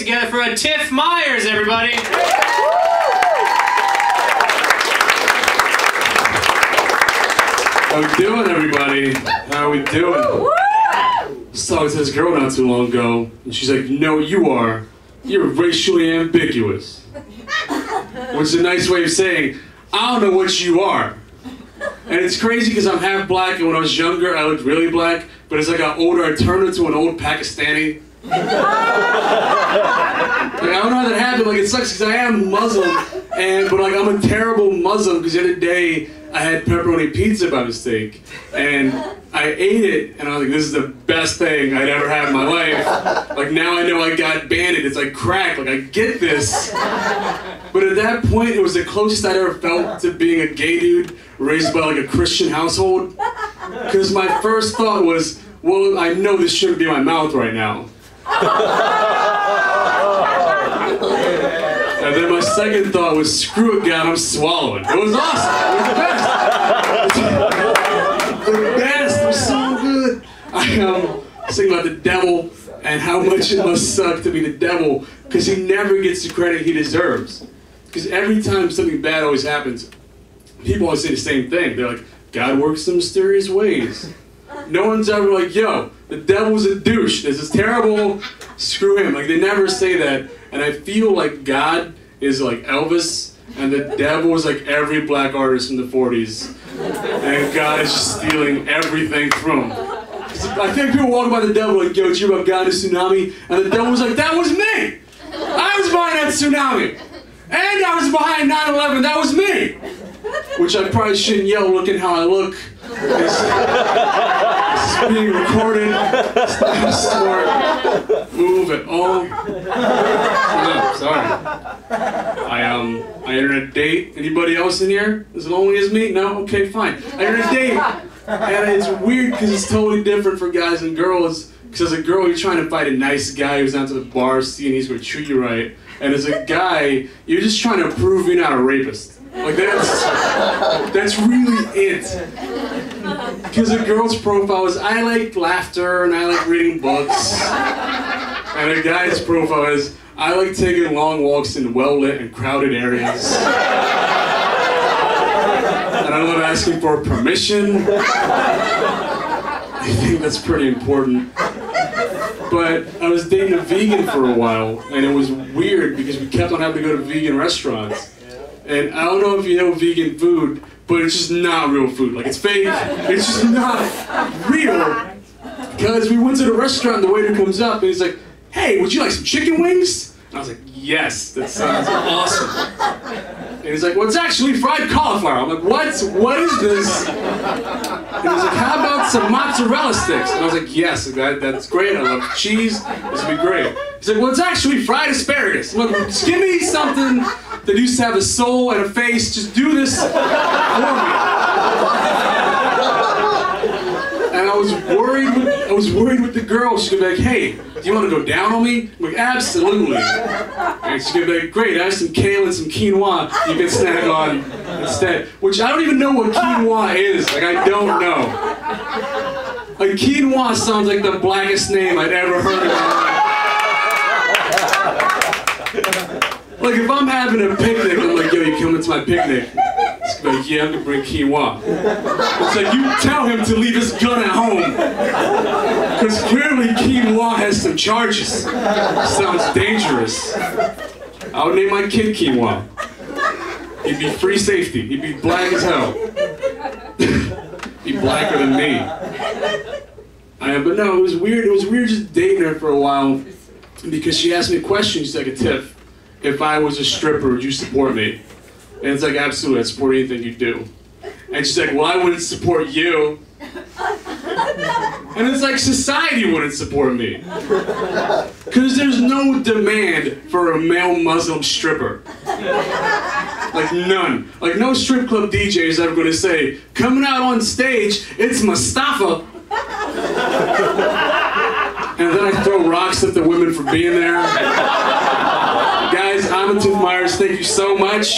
together for Atif Myers, everybody. How we doing, everybody? How we doing? I was talking to this girl not too long ago, and she's like, "No, you are. You're racially ambiguous." Which is a nice way of saying, I don't know what you are. And it's crazy because I'm half black, and when I was younger, I looked really black, but as I got older, I turned into an old Pakistani. Like, I don't know how that happened. Like, it sucks because I am Muslim, but like, I'm a terrible Muslim because the other day I had pepperoni pizza by mistake, and I ate it, and I was like, this is the best thing I'd ever had in my life. Like, now I know I got banded. It's like crack. Like, I get this. But at that point, it was the closest I'd ever felt to being a gay dude raised by like a Christian household. Because my first thought was, well, I know this shouldn't be in my mouth right now. And then my second thought was, screw it, God, I'm swallowing. It was awesome. It was the best. The best. It was so good. I was thinking about the devil and how much it must suck to be the devil because he never gets the credit he deserves. Because every time something bad always happens, people always say the same thing. They're like, God works in mysterious ways. No one's ever like, yo, the devil's a douche. This is terrible. Screw him. Like, they never say that. And I feel like God is like Elvis, and the devil is like every black artist in the 40s. And God is just stealing everything from him. I think people walk by the devil like, yo, did you hear about God and tsunami? And the devil was like, that was me! I was behind that tsunami! And I was behind 9/11, that was me! Which I probably shouldn't yell looking how I look. It's being recorded. Stop, smart. Move it all. No, sorry. I entered a date. Anybody else in here? As lonely as me? No? Okay, fine. I entered a date. And it's weird because it's totally different for guys and girls. Because as a girl, you're trying to find a nice guy who's out to the bar, seeing he's going to treat you right. And as a guy, you're just trying to prove you're not a rapist. Like, that's really it. Because a girl's profile is, I like laughter and I like reading books. And a guy's profile is, I like taking long walks in well-lit and crowded areas. And I love asking for permission. I think that's pretty important. But I was dating a vegan for a while, and it was weird because we kept on having to go to vegan restaurants. And I don't know if you know vegan food, but it's just not real food. Like, it's fake. It's just not real. Because we went to the restaurant, and the waiter comes up, and he's like, hey, would you like some chicken wings? And I was like, yes, that sounds awesome. And he's like, well, it's actually fried cauliflower. I'm like, what? What is this? And he's like, how about some mozzarella sticks? And I was like, yes, that's great. I love cheese. This would be great. He's like, well, it's actually fried asparagus. I'm like, just give me something that used to have a soul and a face. Just do this for me. And I was worried with the girl. She's gonna be like, hey, do you want to go down on me? I'm like, absolutely. And she's gonna be like, great, I have some kale and some quinoa you can snack on instead. Which I don't even know what quinoa is. Like, I don't know. Like, quinoa sounds like the blackest name I'd ever heard in my life. Like, if I'm having a picnic, I'm like, yo, you coming to my picnic? It's like, yeah, I'm gonna bring quinoa. It's like, you tell him to leave his gun at home. Because clearly quinoa has some charges. Sounds dangerous. I would name my kid quinoa. He'd be free safety. He'd be black as hell. He'd be blacker than me. But no, it was weird. It was weird just dating her for a while because she asked me a question. She's like, Atif, if I was a stripper, would you support me? And it's like, absolutely, I'd support anything you do. And she's like, well, I wouldn't support you. And it's like, society wouldn't support me. Because there's no demand for a male Muslim stripper. Like, none. Like, no strip club DJ is ever going to say, coming out on stage, it's Mustafa. And then I throw rocks at the women for being there. Guys, I'm Atif Myers. Thank you so much.